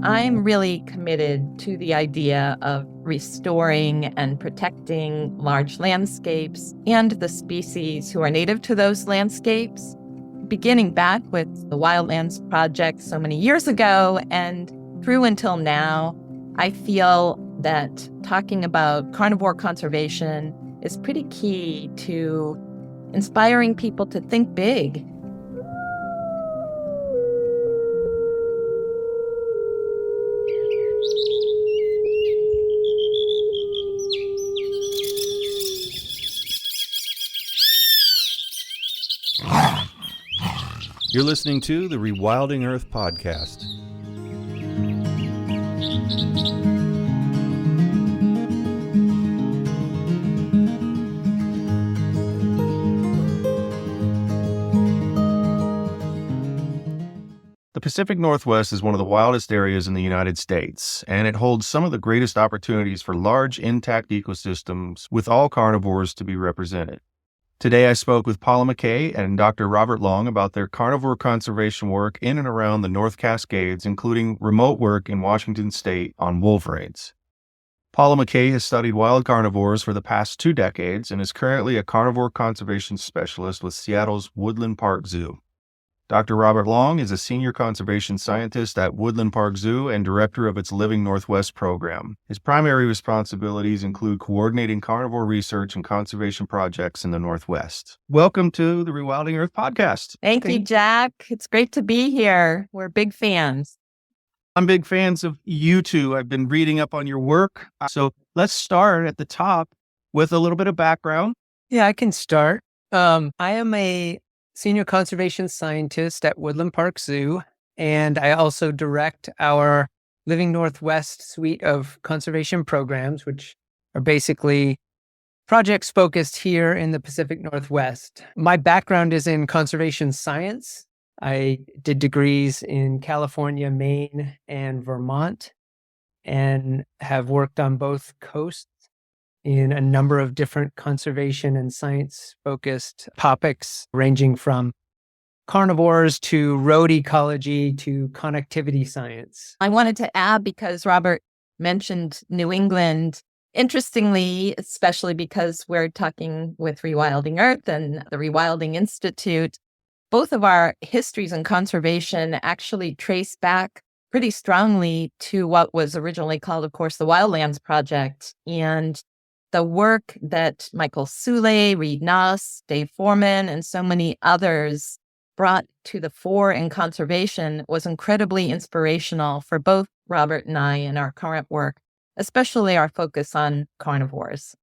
I'm really committed to the idea of restoring and protecting large landscapes and the species who are native to those landscapes, beginning back with the Wildlands Project so many years ago and through until now. I feel that talking about carnivore conservation is pretty key to inspiring people to think big. You're listening to the Rewilding Earth podcast. The Pacific Northwest is one of the wildest areas in the United States, and it holds some of the greatest opportunities for large, intact ecosystems with all carnivores to be represented. Today, I spoke with Paula MacKay and Dr. Robert Long about their carnivore conservation work in and around the North Cascades, including remote work in Washington State on wolverines. Paula MacKay has studied wild carnivores for the past 2 decades and is currently a carnivore conservation specialist with Seattle's Woodland Park Zoo. Dr. Robert Long is a senior conservation scientist at Woodland Park Zoo and director of its Living Northwest program. His primary responsibilities include coordinating carnivore research and conservation projects in the Northwest. Welcome to the Rewilding Earth podcast. Thank you, Jack. It's great to be here. We're big fans. I'm big fans of you too. I've been reading up on your work. So let's start at the top with a little bit of background. Yeah, I can start. I am a senior conservation scientist at Woodland Park Zoo, and I also direct our Living Northwest suite of conservation programs, which are basically projects focused here in the Pacific Northwest. My background is in conservation science. I did degrees in California, Maine, and Vermont, and have worked on both coasts in a number of different conservation and science-focused topics, ranging from carnivores to road ecology to connectivity science. I wanted to add, because Robert mentioned New England, interestingly, especially because we're talking with Rewilding Earth and the Rewilding Institute, both of our histories in conservation actually trace back pretty strongly to what was originally called, of course, the Wildlands Project. And the work that Michael Soule, Reed Noss, Dave Foreman, and so many others brought to the fore in conservation was incredibly inspirational for both Robert and I in our current work, especially our focus on carnivores.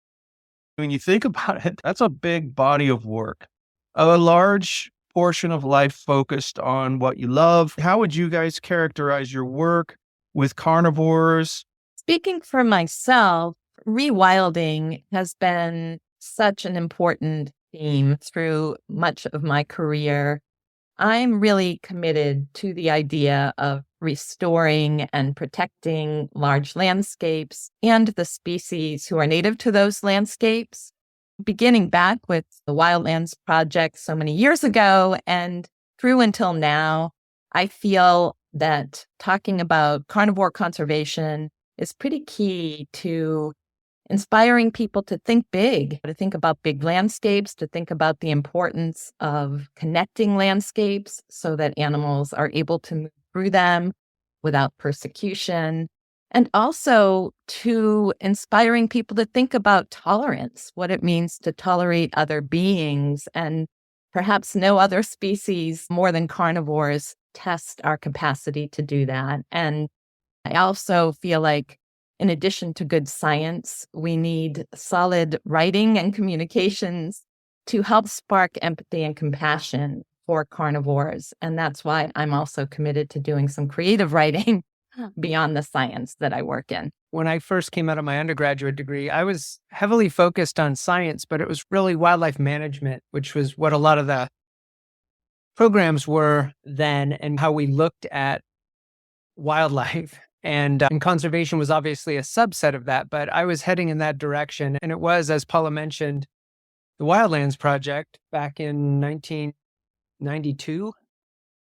When you think about it, that's a big body of work, a large portion of life focused on what you love. How would you guys characterize your work with carnivores? Speaking for myself, rewilding has been such an important theme through much of my career. I'm really committed to the idea of restoring and protecting large landscapes and the species who are native to those landscapes, beginning back with the Wildlands Project so many years ago and through until now. I feel that talking about carnivore conservation is pretty key to inspiring people to think big, to think about big landscapes, to think about the importance of connecting landscapes so that animals are able to move through them without persecution, and also to inspiring people to think about tolerance, what it means to tolerate other beings. And perhaps no other species more than carnivores test our capacity to do that. And I also feel like, in addition to good science, we need solid writing and communications to help spark empathy and compassion for carnivores. And that's why I'm also committed to doing some creative writing beyond the science that I work in. When I first came out of my undergraduate degree, I was heavily focused on science, but it was really wildlife management, which was what a lot of the programs were then, and how we looked at wildlife. And conservation was obviously a subset of that, but I was heading in that direction. And it was, as Paula mentioned, the Wildlands Project back in 1992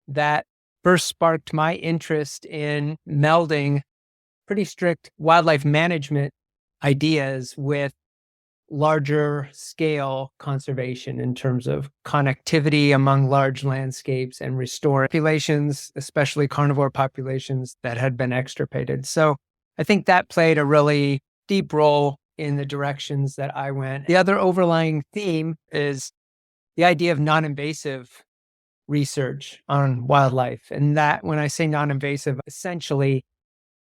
that first sparked my interest in melding pretty strict wildlife management ideas with larger scale conservation in terms of connectivity among large landscapes and restore populations, especially carnivore populations that had been extirpated. So I think that played a really deep role in the directions that I went. The other overlying theme is the idea of non-invasive research on wildlife. And that, when I say non-invasive, essentially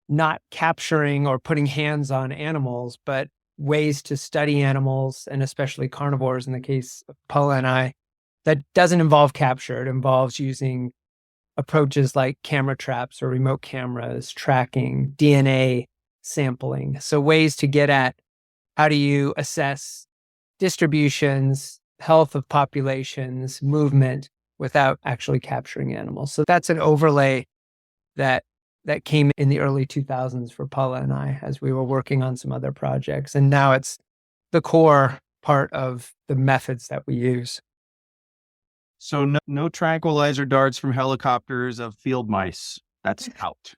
not capturing or putting hands on animals, but ways to study animals, and especially carnivores in the case of Paula and I, that doesn't involve capture. It involves using approaches like camera traps or remote cameras, tracking, DNA sampling. So ways to get at how do you assess distributions, health of populations, movement without actually capturing animals. So that's an overlay that came in the early 2000s for Paula and I as we were working on some other projects. And now it's the core part of the methods that we use. So no tranquilizer darts from helicopters of field mice. That's out.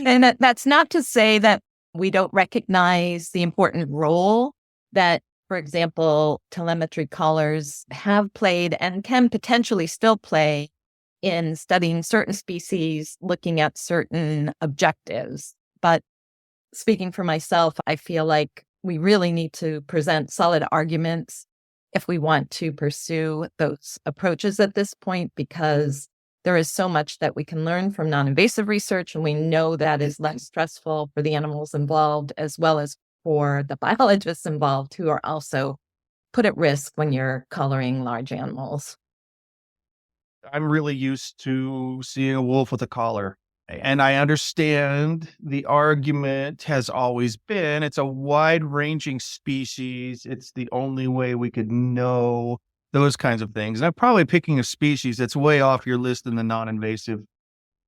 And that's not to say that we don't recognize the important role that, for example, telemetry collars have played and can potentially still play in studying certain species, looking at certain objectives. But speaking for myself, I feel like we really need to present solid arguments if we want to pursue those approaches at this point, because there is so much that we can learn from non-invasive research, and we know that is less stressful for the animals involved as well as for the biologists involved, who are also put at risk when you're collaring large animals. I'm really used to seeing a wolf with a collar. And I understand the argument has always been it's a wide-ranging species. It's the only way we could know those kinds of things. And I'm probably picking a species that's way off your list in the non-invasive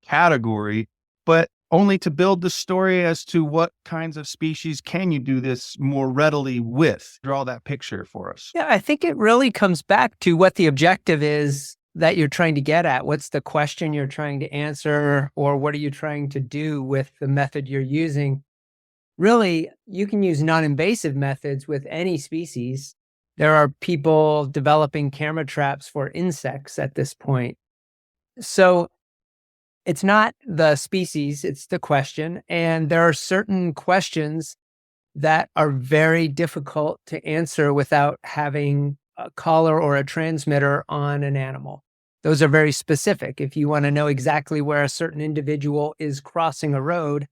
category, but only to build the story as to what kinds of species can you do this more readily with. Draw that picture for us. Yeah, I think it really comes back to what the objective is that you're trying to get at. What's the question you're trying to answer, or what are you trying to do with the method you're using? Really, you can use non-invasive methods with any species. There are people developing camera traps for insects at this point. So it's not the species, it's the question. And there are certain questions that are very difficult to answer without having a collar or a transmitter on an animal. Those are very specific. If you want to know exactly where a certain individual is crossing a road,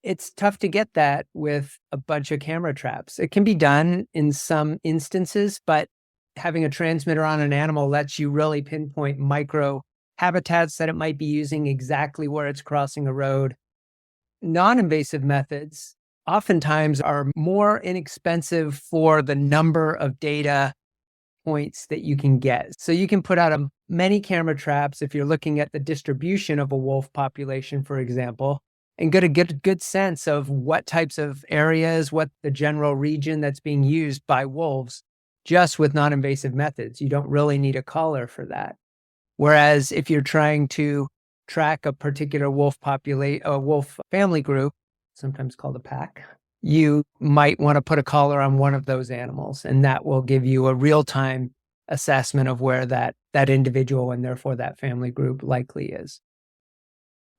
it's tough to get that with a bunch of camera traps. It can be done in some instances, but having a transmitter on an animal lets you really pinpoint micro habitats that it might be using, exactly where it's crossing a road. Non-invasive methods oftentimes are more inexpensive for the number of data points that you can get. So you can put out many camera traps if you're looking at the distribution of a wolf population, for example, and get a good sense of what types of areas, what the general region that's being used by wolves, just with non-invasive methods. You don't really need a collar for that. Whereas if you're trying to track a particular wolf family group, sometimes called a pack, you might want to put a collar on one of those animals, and that will give you a real-time assessment of where that individual and therefore that family group likely is.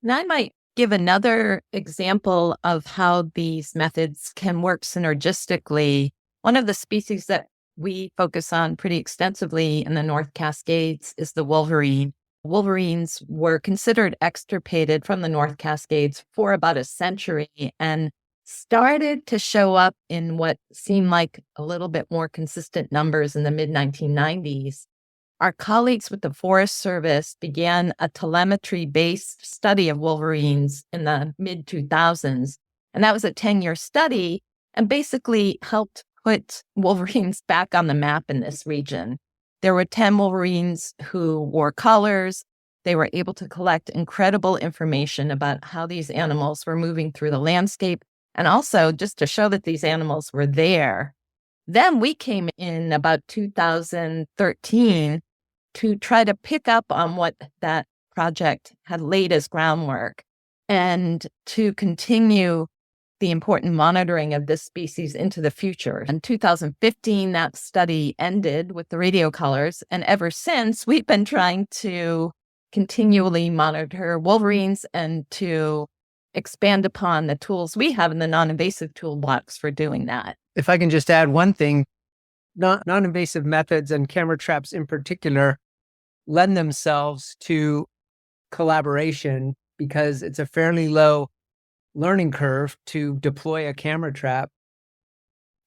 And I might give another example of how these methods can work synergistically. One of the species that we focus on pretty extensively in the North Cascades is the wolverine. Wolverines were considered extirpated from the North Cascades for about a century and started to show up in what seemed like a little bit more consistent numbers in the mid-1990s. Our colleagues with the Forest Service began a telemetry-based study of wolverines in the mid-2000s, and that was a 10-year study and basically helped put wolverines back on the map in this region. There were 10 wolverines who wore collars. They were able to collect incredible information about how these animals were moving through the landscape, and also just to show that these animals were there. Then we came in about 2013 to try to pick up on what that project had laid as groundwork, and to continue the important monitoring of this species into the future. In 2015, that study ended with the radio collars, and ever since, we've been trying to continually monitor wolverines and to expand upon the tools we have in the non-invasive toolbox for doing that. If I can just add one thing, non-invasive methods and camera traps in particular lend themselves to collaboration because it's a fairly low learning curve to deploy a camera trap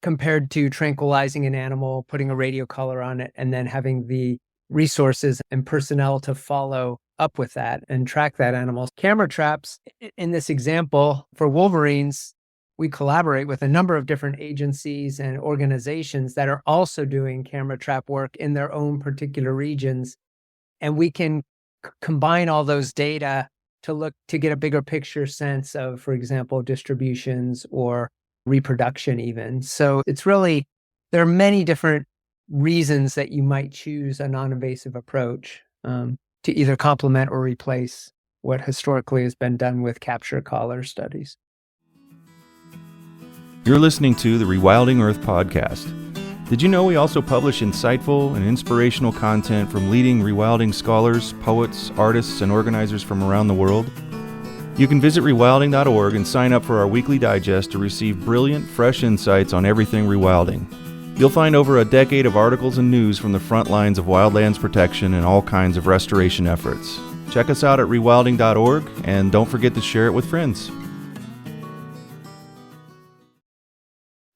compared to tranquilizing an animal, putting a radio collar on it, and then having the resources and personnel to follow up with that and track that animal. Camera traps, in this example, for wolverines, we collaborate with a number of different agencies and organizations that are also doing camera trap work in their own particular regions. And we can combine all those data to get a bigger picture sense of, for example, distributions or reproduction even. So it's really, there are many different reasons that you might choose a non-invasive approach to either complement or replace what historically has been done with capture collar studies. You're listening to the Rewilding Earth podcast. Did you know we also publish insightful and inspirational content from leading rewilding scholars, poets, artists, and organizers from around the world? You can visit rewilding.org and sign up for our weekly digest to receive brilliant, fresh insights on everything rewilding. You'll find over a decade of articles and news from the front lines of wildlands protection and all kinds of restoration efforts. Check us out at rewilding.org, and don't forget to share it with friends.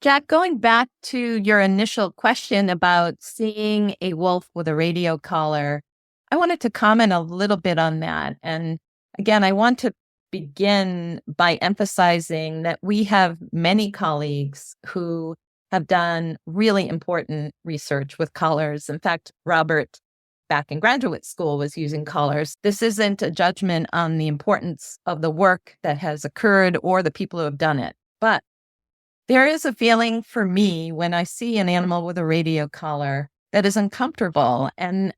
Jack, going back to your initial question about seeing a wolf with a radio collar, I wanted to comment a little bit on that. And again, I want to begin by emphasizing that we have many colleagues who have done really important research with collars. In fact, Robert, back in graduate school, was using collars. This isn't a judgment on the importance of the work that has occurred or the people who have done it. But there is a feeling for me when I see an animal with a radio collar that is uncomfortable. And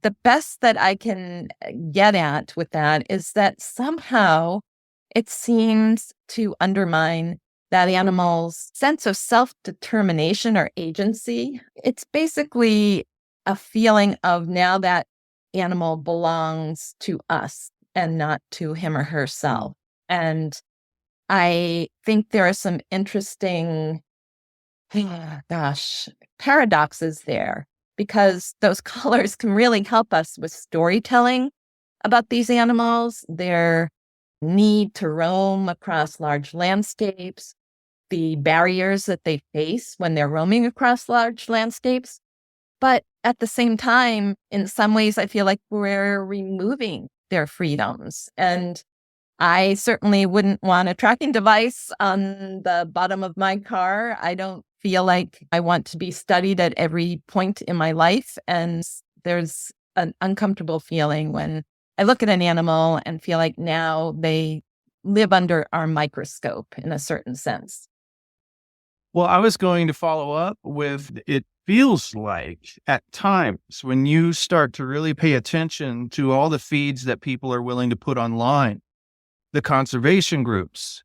the best that I can get at with that is that somehow it seems to undermine that animal's sense of self-determination or agency. It's basically a feeling of now that animal belongs to us and not to him or herself. And I think there are some interesting, paradoxes there, because those collars can really help us with storytelling about these animals, their need to roam across large landscapes, the barriers that they face when they're roaming across large landscapes. But at the same time, in some ways, I feel like we're removing their freedoms. And I certainly wouldn't want a tracking device on the bottom of my car. I don't feel like I want to be studied at every point in my life. And there's an uncomfortable feeling when I look at an animal and feel like now they live under our microscope in a certain sense. Well, I was going to follow up with, it feels like at times when you start to really pay attention to all the feeds that people are willing to put online, the conservation groups,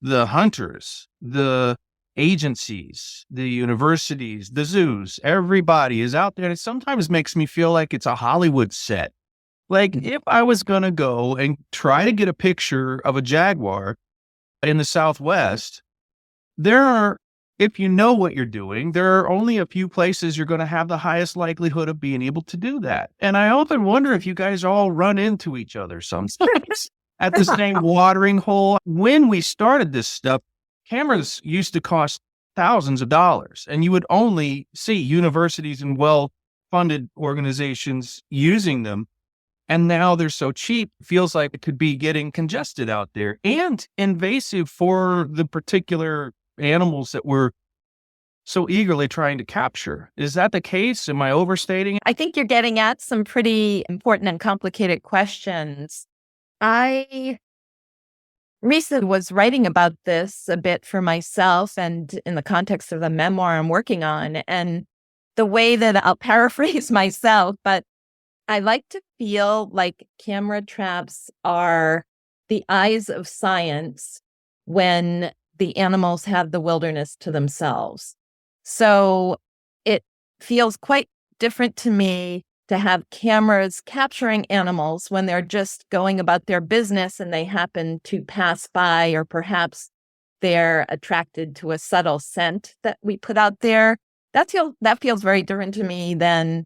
the hunters, the agencies, the universities, the zoos, everybody is out there. And it sometimes makes me feel like it's a Hollywood set. Like if I was going to go and try to get a picture of a jaguar in the Southwest, if you know what you're doing, there are only a few places you're going to have the highest likelihood of being able to do that. And I often wonder if you guys all run into each other sometimes at the same watering hole. When we started this stuff, cameras used to cost thousands of dollars, and you would only see universities and well-funded organizations using them. And now they're so cheap, it feels like it could be getting congested out there and invasive for the particular animals that we're so eagerly trying to capture. Is that the case? Am I overstating? I think you're getting at some pretty important and complicated questions. I recently was writing about this a bit for myself and in the context of the memoir I'm working on. And the way that I'll paraphrase myself, but I like to feel like camera traps are the eyes of science when the animals have the wilderness to themselves. So it feels quite different to me to have cameras capturing animals when they're just going about their business and they happen to pass by, or perhaps they're attracted to a subtle scent that we put out there. That feels very different to me than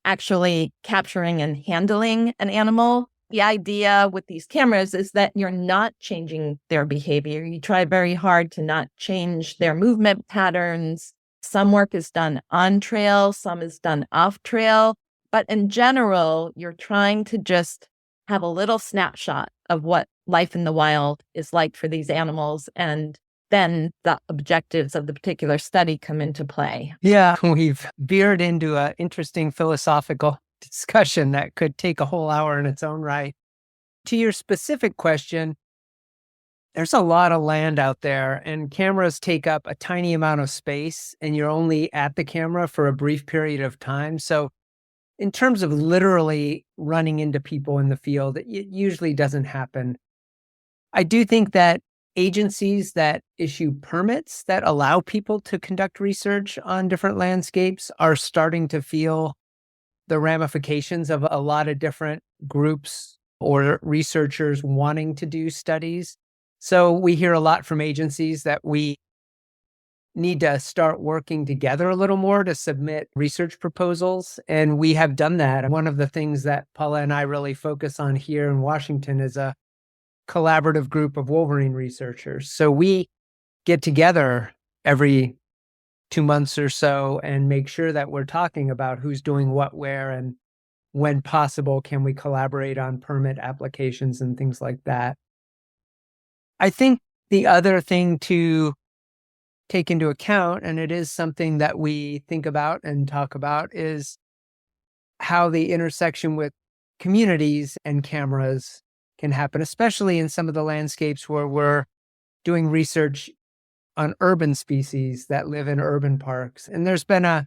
actually capturing and handling an animal. The idea with these cameras is that you're not changing their behavior. You try very hard to not change their movement patterns. Some work is done on trail, some is done off trail. But in general, you're trying to just have a little snapshot of what life in the wild is like for these animals. And then the objectives of the particular study come into play. Yeah, we've veered into an interesting philosophical discussion that could take a whole hour in its own right. To your specific question, there's a lot of land out there, and cameras take up a tiny amount of space, and you're only at the camera for a brief period of time. So in terms of literally running into people in the field, it usually doesn't happen. I do think that agencies that issue permits that allow people to conduct research on different landscapes are starting to feel the ramifications of a lot of different groups or researchers wanting to do studies. So we hear a lot from agencies that we need to start working together a little more to submit research proposals. And we have done that. One of the things that Paula and I really focus on here in Washington is a collaborative group of wolverine researchers. So we get together every 2 months or so and make sure that we're talking about who's doing what where, and when possible, can we collaborate on permit applications and things like that. I think the other thing to take into account, and it is something that we think about and talk about, is how the intersection with communities and cameras can happen, especially in some of the landscapes where we're doing research on urban species that live in urban parks. And there's been a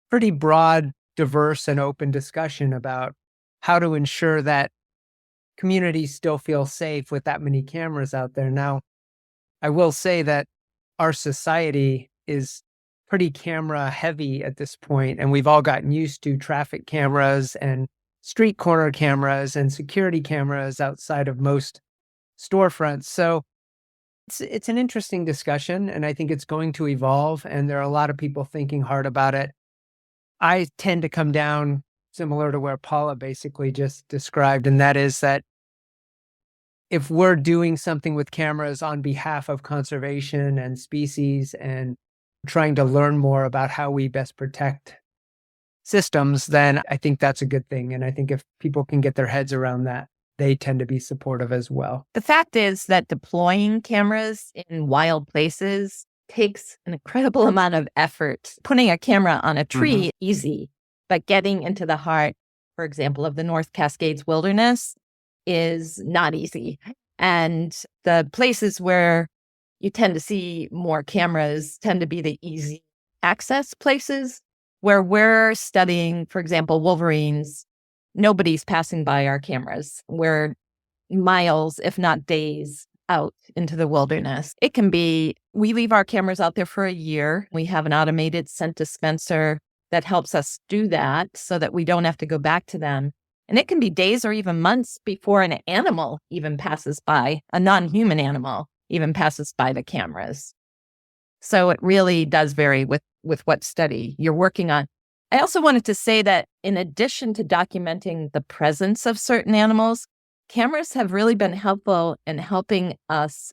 pretty broad, diverse, and open discussion about how to ensure that communities still feel safe with that many cameras out there. Now, I will say that our society is pretty camera heavy at this point, and we've all gotten used to traffic cameras and street corner cameras and security cameras outside of most storefronts. So it's an interesting discussion, and I think it's going to evolve, and there are a lot of people thinking hard about it. I tend to come down similar to where Paula basically just described, and that is that if we're doing something with cameras on behalf of conservation and species and trying to learn more about how we best protect systems, then I think that's a good thing. And I think if people can get their heads around that, they tend to be supportive as well. The fact is that deploying cameras in wild places takes an incredible amount of effort. Putting a camera on a tree, easy, but getting into the heart, for example, of the North Cascades wilderness is not easy. And the places where you tend to see more cameras tend to be the easy access places. Where we're studying, for example, wolverines, nobody's passing by our cameras. We're miles, if not days, out into the wilderness. It can be, we leave our cameras out there for a year. We have an automated scent dispenser that helps us do that so that we don't have to go back to them. And it can be days or even months before an animal even passes by, a non-human animal even passes by the cameras. So it really does vary with what study you're working on. I also wanted to say that in addition to documenting the presence of certain animals, cameras have really been helpful in helping us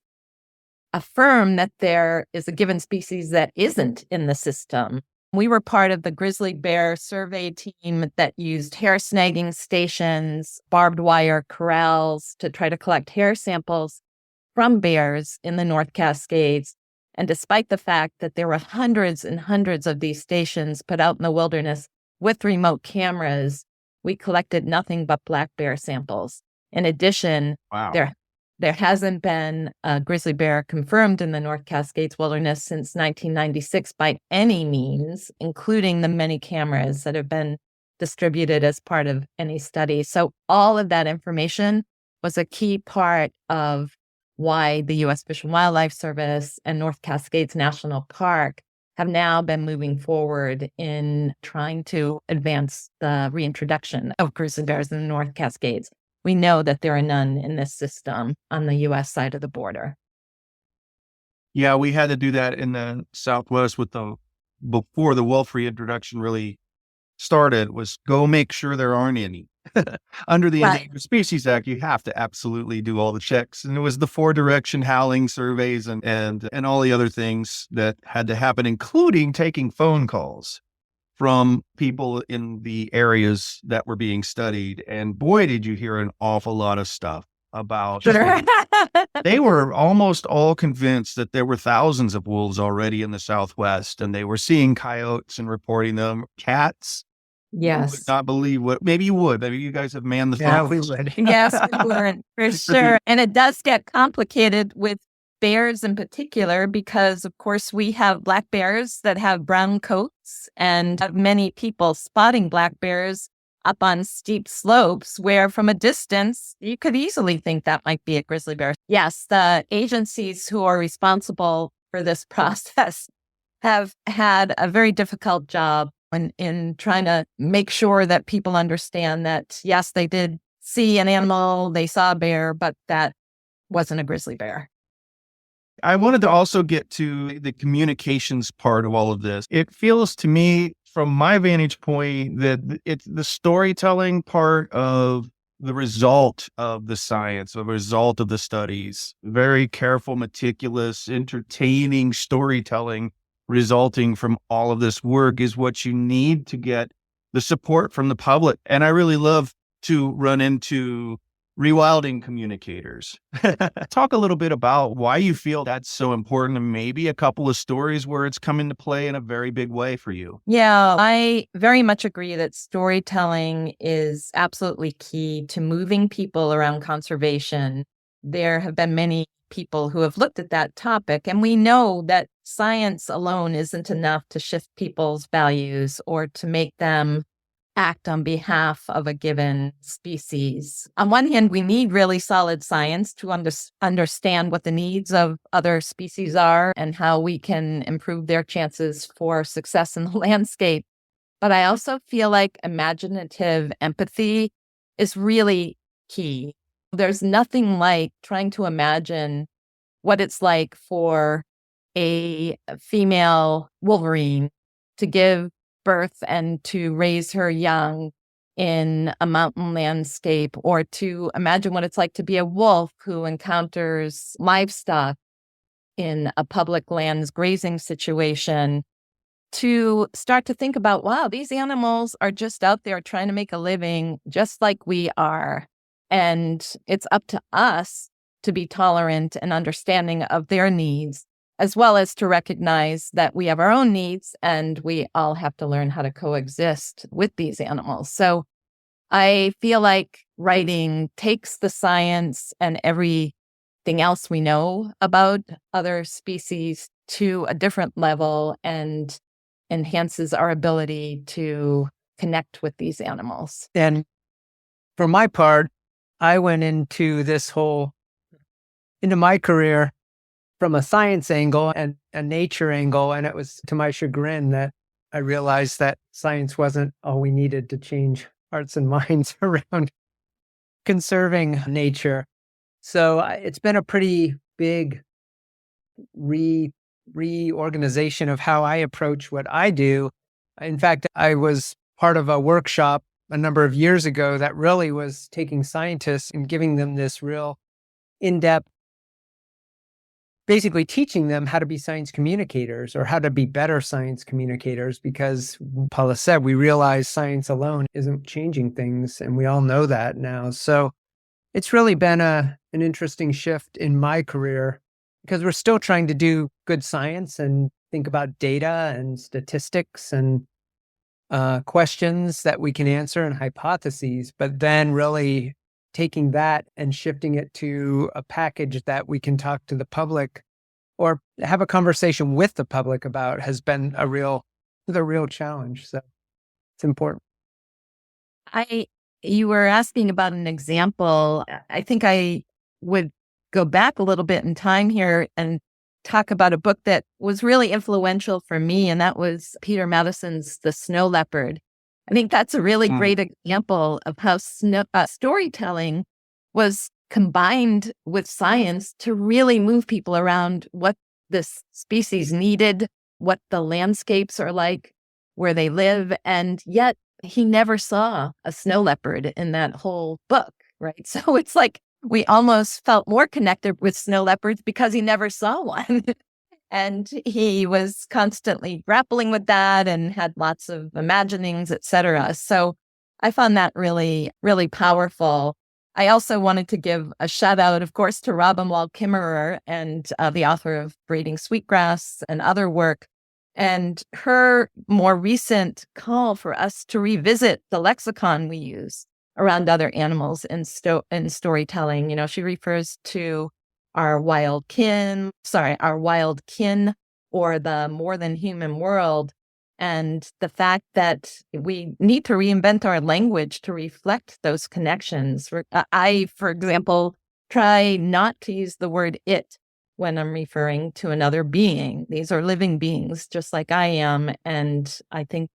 affirm that there is a given species that isn't in the system. We were part of the grizzly bear survey team that used hair snagging stations, barbed wire corrals to try to collect hair samples from bears in the North Cascades. And despite the fact that there were hundreds and hundreds of these stations put out in the wilderness with remote cameras, we collected nothing but black bear samples. In addition, there hasn't been a grizzly bear confirmed in the North Cascades wilderness since 1996 by any means, including the many cameras that have been distributed as part of any study. So all of that information was a key part of why the U.S. Fish and Wildlife Service and North Cascades National Park have now been moving forward in trying to advance the reintroduction of grizzly bears in the North Cascades. We know that there are none in this system on the U.S. side of the border. Yeah, we had to do that in the Southwest before the wolf reintroduction really started, was go make sure there aren't any. Under the Right. Endangered Species Act, you have to absolutely do all the checks. And it was the 4-direction howling surveys and all the other things that had to happen, including taking phone calls from people in the areas that were being studied. And boy, did you hear an awful lot of stuff about Sure. they were almost all convinced that there were thousands of wolves already in the Southwest, and they were seeing coyotes and reporting them. Cats, you would Yes. not believe what, maybe you would. Maybe you guys have manned the Yeah, phone. we would. Yes, we learned for sure. And it does get complicated with bears in particular, because of course we have black bears that have brown coats, and many people spotting black bears up on steep slopes where from a distance you could easily think that might be a grizzly bear. Yes, the agencies who are responsible for this process have had a very difficult job in trying to make sure that people understand that, yes, they did see an animal, they saw a bear, but that wasn't a grizzly bear. I wanted to also get to the communications part of all of this. It feels to me, from my vantage point, that it's the storytelling part of the result of the science, the result of the studies, very careful, meticulous, entertaining storytelling resulting from all of this work is what you need to get the support from the public. And I really love to run into rewilding communicators. Talk a little bit about why you feel that's so important, and maybe a couple of stories where it's come into play in a very big way for you. Yeah, I very much agree that storytelling is absolutely key to moving people around conservation. There have been many people who have looked at that topic, and we know that science alone isn't enough to shift people's values or to make them act on behalf of a given species. On one hand, we need really solid science to understand what the needs of other species are and how we can improve their chances for success in the landscape. But I also feel like imaginative empathy is really key. There's nothing like trying to imagine what it's like for a female wolverine to give birth and to raise her young in a mountain landscape, or to imagine what it's like to be a wolf who encounters livestock in a public lands grazing situation, to start to think about, wow, these animals are just out there trying to make a living just like we are. And it's up to us to be tolerant and understanding of their needs, as well as to recognize that we have our own needs and we all have to learn how to coexist with these animals. So I feel like writing takes the science and everything else we know about other species to a different level and enhances our ability to connect with these animals. And for my part, I went into my career from a science angle and a nature angle. And it was to my chagrin that I realized that science wasn't all we needed to change hearts and minds around conserving nature. So it's been a pretty big reorganization of how I approach what I do. In fact, I was part of a workshop a number of years ago that really was taking scientists and giving them this real in-depth, basically teaching them how to be science communicators or how to be better science communicators, because Paula said, we realize science alone isn't changing things, and we all know that now. So it's really been an interesting shift in my career, because we're still trying to do good science and think about data and statistics and questions that we can answer and hypotheses, but then really taking that and shifting it to a package that we can talk to the public or have a conversation with the public about has been the real challenge. So it's important. You were asking about an example. I think I would go back a little bit in time here and talk about a book that was really influential for me, and that was Peter Madison's The Snow Leopard. I think that's a really great example of how storytelling was combined with science to really move people around what this species needed, what the landscapes are like where they live, and yet he never saw a snow leopard in that whole book, right? So it's like we almost felt more connected with snow leopards because he never saw one. And he was constantly grappling with that and had lots of imaginings, et cetera. So I found that really, really powerful. I also wanted to give a shout out, of course, to Robin Wall Kimmerer and the author of Braiding Sweetgrass and other work, and her more recent call for us to revisit the lexicon we use around other animals in storytelling. You know, she refers to our wild kin, or the more than human world, and the fact that we need to reinvent our language to reflect those connections. I, for example, try not to use the word it when I'm referring to another being. These are living beings, just like I am. And I think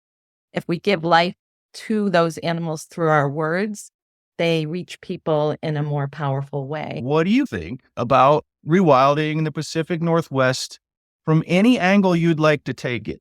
if we give life to those animals through our words, they reach people in a more powerful way. What do you think about rewilding in the Pacific Northwest from any angle you'd like to take it?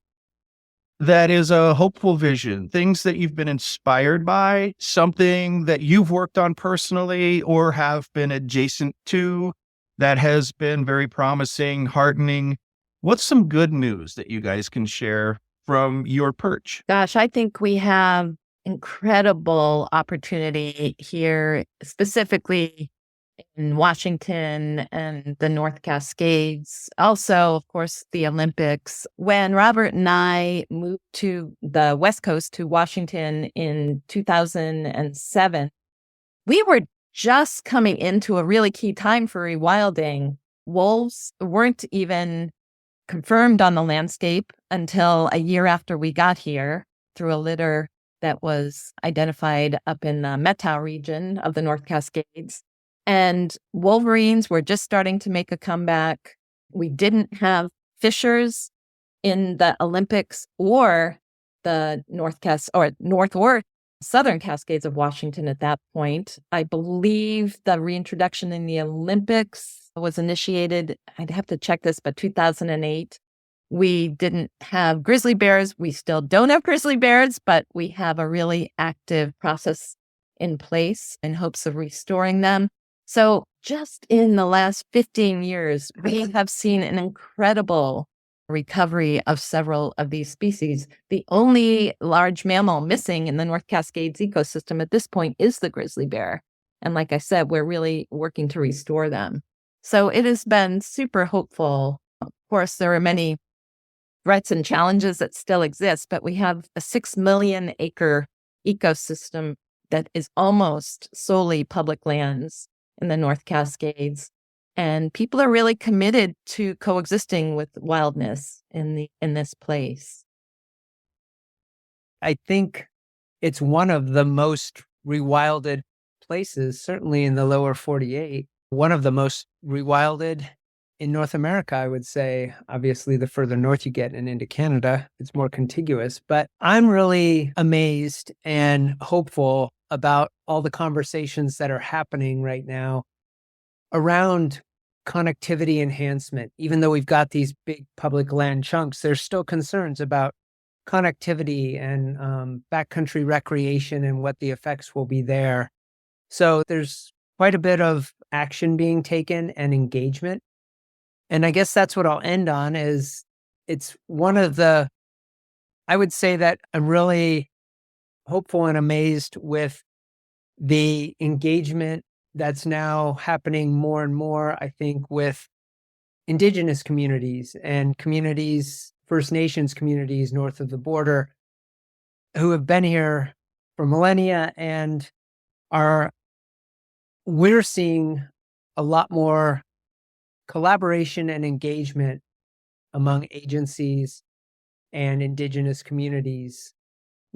That is a hopeful vision, things that you've been inspired by, something that you've worked on personally or have been adjacent to that has been very promising, heartening. What's some good news that you guys can share from your perch? Gosh, I think we have incredible opportunity here, specifically in Washington and the North Cascades. Also, of course, the Olympics. When Robert and I moved to the West Coast, to Washington in 2007, we were just coming into a really key time for rewilding. Wolves weren't even confirmed on the landscape until a year after we got here through a litter that was identified up in the Methow region of the North Cascades. And wolverines were just starting to make a comeback. We didn't have fishers in the Olympics or the North or Southern Cascades of Washington at that point. I believe the reintroduction in the Olympics was initiated, I'd have to check this, but 2008. We didn't have grizzly bears. We still don't have grizzly bears, but we have a really active process in place in hopes of restoring them. So just in the last 15 years, we have seen an incredible recovery of several of these species. The only large mammal missing in the North Cascades ecosystem at this point is the grizzly bear. And like I said, we're really working to restore them. So it has been super hopeful. Of course, there are many threats and challenges that still exist, but we have a 6 million acre ecosystem that is almost solely public lands in the North Cascades. And people are really committed to coexisting with wildness in this place. I think it's one of the most rewilded places, certainly in the lower 48. One of the most rewilded in North America, I would say. Obviously, the further north you get and into Canada, it's more contiguous. But I'm really amazed and hopeful about all the conversations that are happening right now around connectivity enhancement. Even though we've got these big public land chunks, there's still concerns about connectivity and backcountry recreation and what the effects will be there. So there's quite a bit of action being taken and engagement. And I guess that's what I'll end on is it's one of the, I would say that I'm really hopeful and amazed with the engagement that's now happening more and more, I think, with Indigenous communities and communities, First Nations communities north of the border who have been here for millennia and we're seeing a lot more collaboration and engagement among agencies and Indigenous communities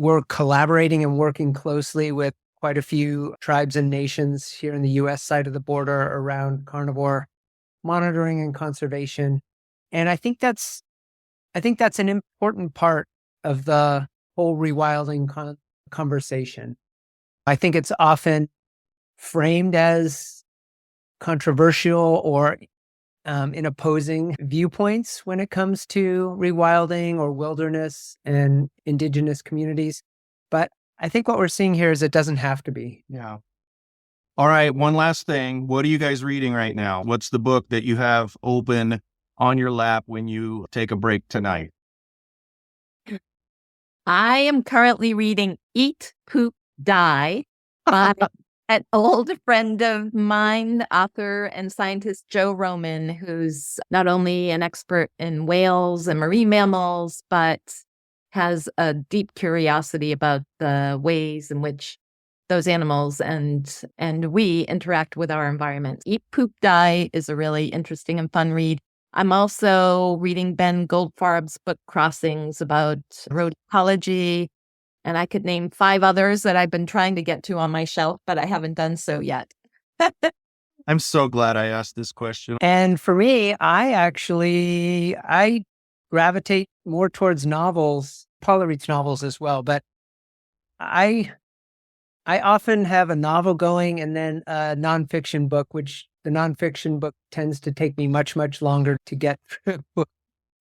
we're collaborating and working closely with quite a few tribes and nations here in the U.S. side of the border around carnivore monitoring and conservation. And I think that's an important part of the whole rewilding conversation. I think it's often framed as controversial or in opposing viewpoints when it comes to rewilding or wilderness and indigenous communities. But I think what we're seeing here is it doesn't have to be. Yeah. All right. One last thing. What are you guys reading right now? What's the book that you have open on your lap when you take a break tonight? I am currently reading Eat, Poop, Die by an old friend of mine, author and scientist Joe Roman, who's not only an expert in whales and marine mammals, but has a deep curiosity about the ways in which those animals and we interact with our environment. Eat, Poop, Die is a really interesting and fun read. I'm also reading Ben Goldfarb's book Crossings about road ecology, and I could name 5 others that I've been trying to get to on my shelf, but I haven't done so yet. I'm so glad I asked this question. And for me, I gravitate more towards novels. Paula reads novels as well, but I often have a novel going and then a nonfiction book, which the nonfiction book tends to take me much, much longer to get through.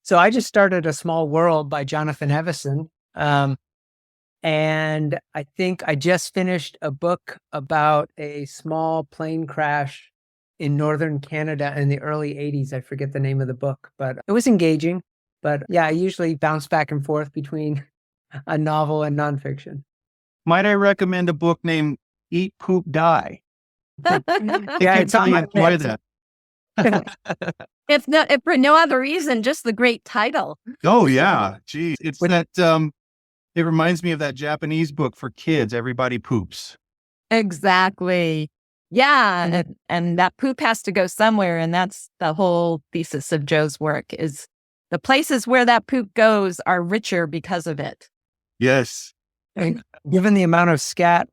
So I just started A Small World by Jonathan Evison. And I think I just finished a book about a small plane crash in northern Canada in the early 80s. I forget the name of the book, but it was engaging. But yeah, I usually bounce back and forth between a novel and nonfiction. Might I recommend a book named Eat, Poop, Die? Yeah, it's on my enjoy that. If for no other reason, just the great title. Oh yeah, geez, it's that. It reminds me of that Japanese book for kids. Everybody poops. Exactly. Yeah, and that poop has to go somewhere, and that's the whole thesis of Joe's work. Is the places where that poop goes are richer because of it. Yes. And given the amount of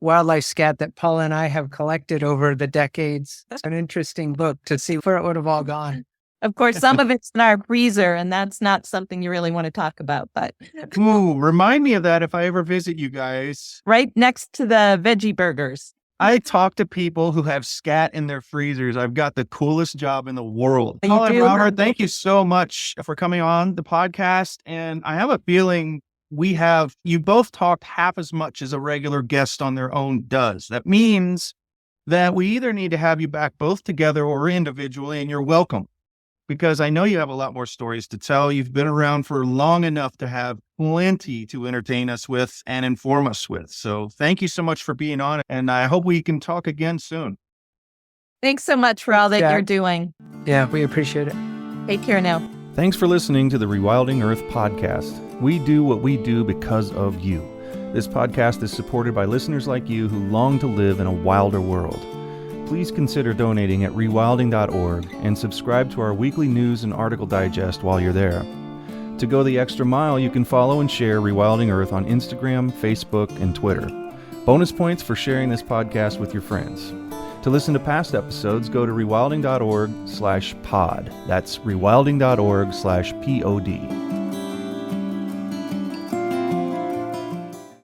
wildlife scat that Paula and I have collected over the decades, that's an interesting book to see where it would have all gone. Of course, some of it's in our freezer, and that's not something you really want to talk about. But Ooh, remind me of that if I ever visit you guys. Right next to the veggie burgers. I talk to people who have scat in their freezers. I've got the coolest job in the world. You Paula and do? Robert, thank you so much for coming on the podcast. And I have a feeling you both talked half as much as a regular guest on their own does. That means that we either need to have you back both together or individually, and you're welcome. Because I know you have a lot more stories to tell. You've been around for long enough to have plenty to entertain us with and inform us with. So thank you so much for being on, and I hope we can talk again soon. Thanks so much for all that Yeah. you're doing. Yeah, we appreciate it. Take care now. Thanks for listening to the Rewilding Earth podcast. We do what we do because of you. This podcast is supported by listeners like you who long to live in a wilder world. Please consider donating at rewilding.org and subscribe to our weekly news and article digest while you're there. To go the extra mile, you can follow and share Rewilding Earth on Instagram, Facebook, and Twitter. Bonus points for sharing this podcast with your friends. To listen to past episodes, go to rewilding.org/pod. That's rewilding.org/pod.